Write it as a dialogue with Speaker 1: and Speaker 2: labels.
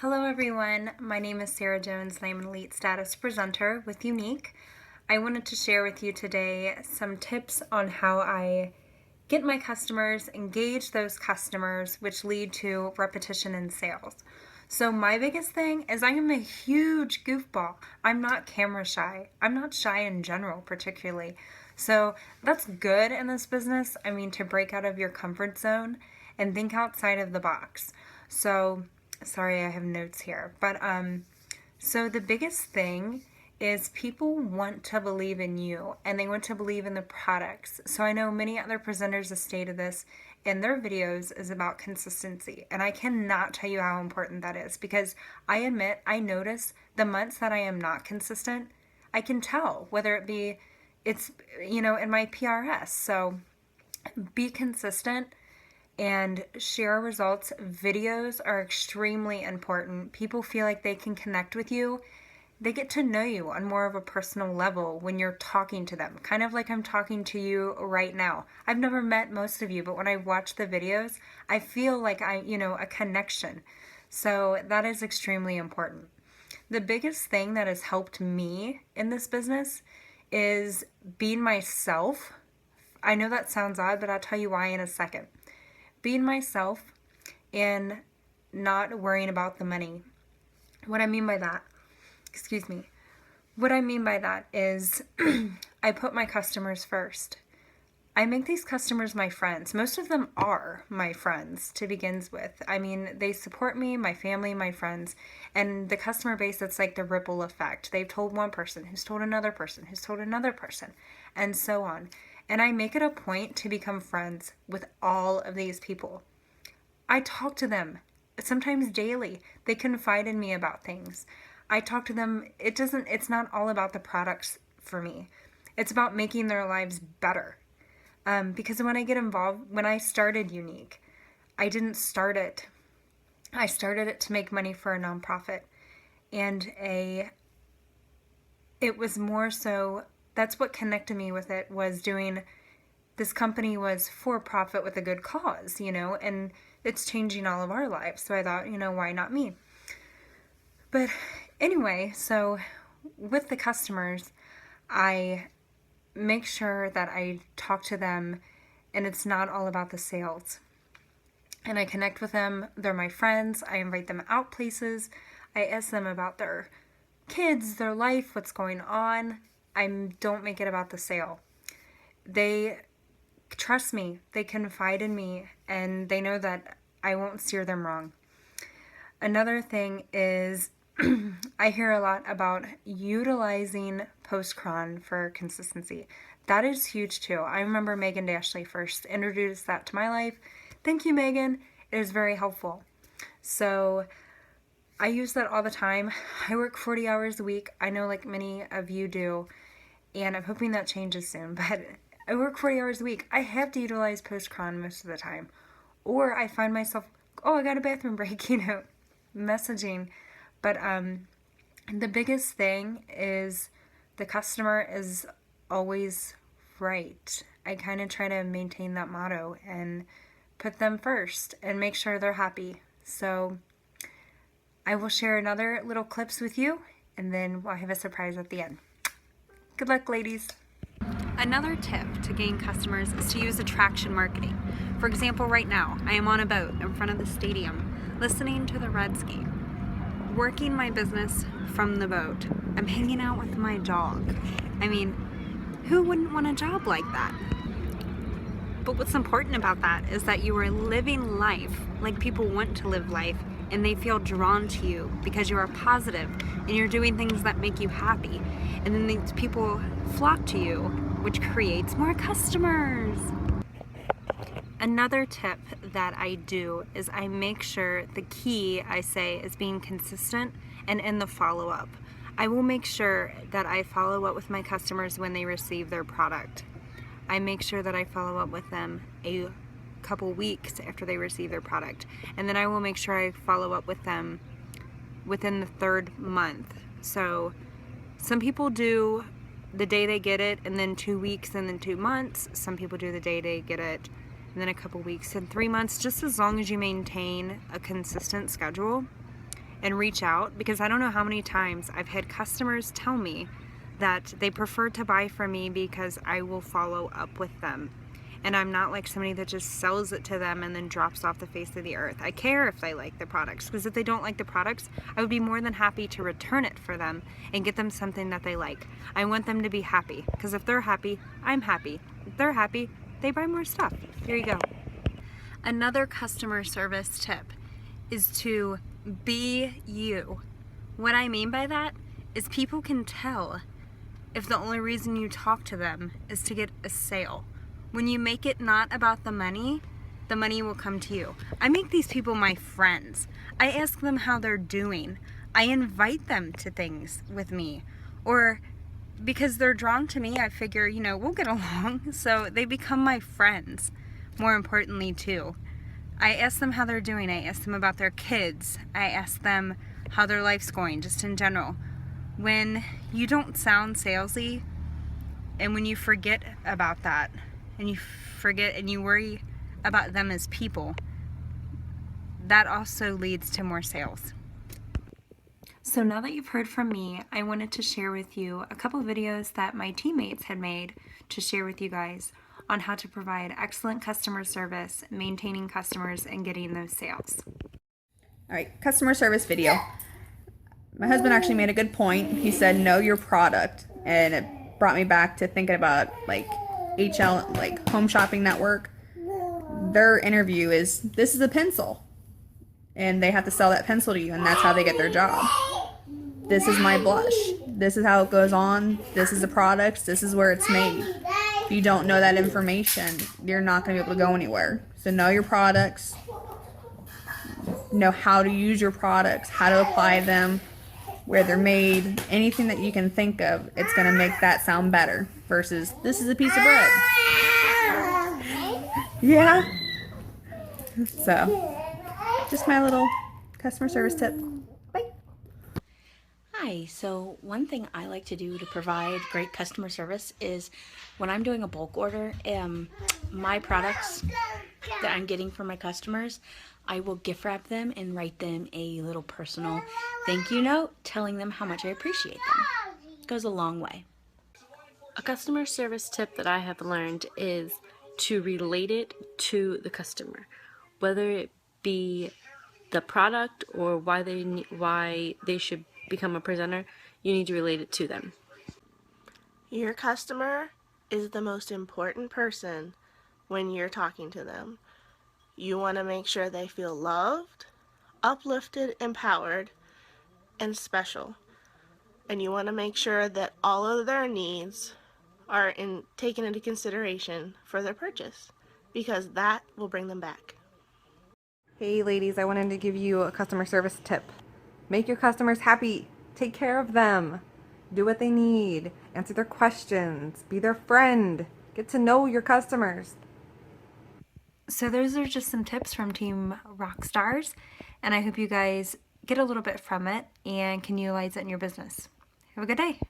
Speaker 1: Hello everyone, my name is Sarah Jones and I'm an Elite Status Presenter with Younique. I wanted to share with you today some tips on how I get my customers, engage those customers, which lead to repetition in sales. So my biggest thing is I am a huge goofball. I'm not camera shy. I'm not shy in general particularly. So that's good in this business. I mean, to break out of your comfort zone and think outside of the box. So sorry, I have notes here. But so the biggest thing is people want to believe in you and they want to believe in the products. So I know many other presenters have stated this in their videos is about consistency. And I cannot tell you how important that is because I admit I notice the months that I am not consistent, I can tell whether it be it's in my PRS. So be consistent and share results. Videos are extremely important. People feel like they can connect with you. They get to know you on more of a personal level when you're talking to them, kind of like I'm talking to you right now. I've never met most of you, but when I watch the videos, I feel like a connection. So that is extremely important. The biggest thing that has helped me in this business is being myself. I know that sounds odd, but I'll tell you why in a second. Being myself and not worrying about the money. What I mean by that, what I mean by that is I put my customers first. I make these customers my friends. Most of them are my friends to begin with. I mean, they support me, my family, my friends, and the customer base, it's like the ripple effect. They've told one person, who's told another person, who's told another person, and so on. And I make it a point to become friends with all of these people. I talk to them sometimes daily. They confide in me about things. I talk to them. It's not all about the products for me. It's about making their lives better. Because when I get involved, when I started Younique, I didn't start it. I started it to make money for a nonprofit. And it was more so, that's what connected me with it, was doing, this company was for profit with a good cause, and it's changing all of our lives. So I thought, why not me? But anyway, so with the customers, I make sure that I talk to them and it's not all about the sales. And I connect with them. They're my friends. I invite them out places. I ask them about their kids, their life, what's going on. I don't make it about the sale. They trust me, they confide in me, and they know that I won't steer them wrong. Another thing is I hear a lot about utilizing post-cron for consistency. That is huge too. I remember Megan Dashley first introduced that to my life. Thank you, Megan. It is very helpful. So I use that all the time. I work 40 hours a week. I know like many of you do. And I'm hoping that changes soon, but I work 40 hours a week. I have to utilize post-cron most of the time. Or I find myself, I got a bathroom break, messaging. But the biggest thing is the customer is always right. I kind of try to maintain that motto and put them first and make sure they're happy. So I will share another little clips with you, and then we'll have a surprise at the end. Good luck, ladies. Another tip to gain customers is to use attraction marketing. For example, right now, I am on a boat in front of the stadium, listening to the Reds game, working my business from the boat. I'm hanging out with my dog. I mean, who wouldn't want a job like that? But what's important about that is that you are living life like people want to live life, and they feel drawn to you because you are positive and you're doing things that make you happy. And then these people flock to you, which creates more customers. Another tip that I do is I make sure the key, I say, is being consistent and in the follow-up. I will make sure that I follow up with my customers when they receive their product. I make sure that I follow up with them a couple weeks after they receive their product. And then I will make sure I follow up with them within the 3rd month. So some people do the day they get it and then 2 weeks and then 2 months. Some people do the day they get it and then a couple weeks and 3 months, just as long as you maintain a consistent schedule and reach out, because I don't know how many times I've had customers tell me that they prefer to buy from me because I will follow up with them. And I'm not like somebody that just sells it to them and then drops off the face of the earth. I care if they like the products, because if they don't like the products, I would be more than happy to return it for them and get them something that they like. I want them to be happy, because if they're happy, I'm happy. If they're happy, they buy more stuff. Here you go. Another customer service tip is to be you. What I mean by that is people can tell if the only reason you talk to them is to get a sale. When you make it not about the money will come to you. I make these people my friends. I ask them how they're doing. I invite them to things with me. Or because they're drawn to me, I figure, you know, we'll get along. So they become my friends, more importantly too. I ask them how they're doing. I ask them about their kids. I ask them how their life's going, just in general. When you don't sound salesy, and when you forget about that, and you forget and you worry about them as people, that also leads to more sales. So now that you've heard from me, I wanted to share with you a couple of videos that my teammates had made to share with you guys on how to provide excellent customer service, maintaining customers, and getting those sales.
Speaker 2: All right, customer service video. My husband actually made a good point. He said, know your product. And it brought me back to thinking about like HL, like Home Shopping Network. Their interview is, this is a pencil. And they have to sell that pencil to you, and that's how they get their job. This is my blush. This is how it goes on. This is the products. This is where it's made. If you don't know that information, you're not going to be able to go anywhere. So know your products. Know how to use your products, how to apply them, where they're made, anything that you can think of. It's going to make that sound better versus this is a piece of bread. Yeah. So, just my little customer service tip. Bye.
Speaker 3: Hi, so one thing I like to do to provide great customer service is when I'm doing a bulk order, my products that I'm getting from my customers, I will gift wrap them and write them a little personal thank you note telling them how much I appreciate them. It goes a long way.
Speaker 4: A customer service tip that I have learned is to relate it to the customer, whether it be the product or why they should become a presenter. You need to relate it to them.
Speaker 5: Your customer is the most important person when you're talking to them. You want to make sure they feel loved, uplifted, empowered, and special. And you want to make sure that all of their needs are taken into consideration for their purchase, because that will bring them back.
Speaker 6: Hey ladies, I wanted to give you a customer service tip. Make your customers happy. Take care of them. Do what they need. Answer their questions. Be their friend. Get to know your customers.
Speaker 1: So those are just some tips from Team Rockstars, and I hope you guys get a little bit from it and can utilize it in your business. Have a good day.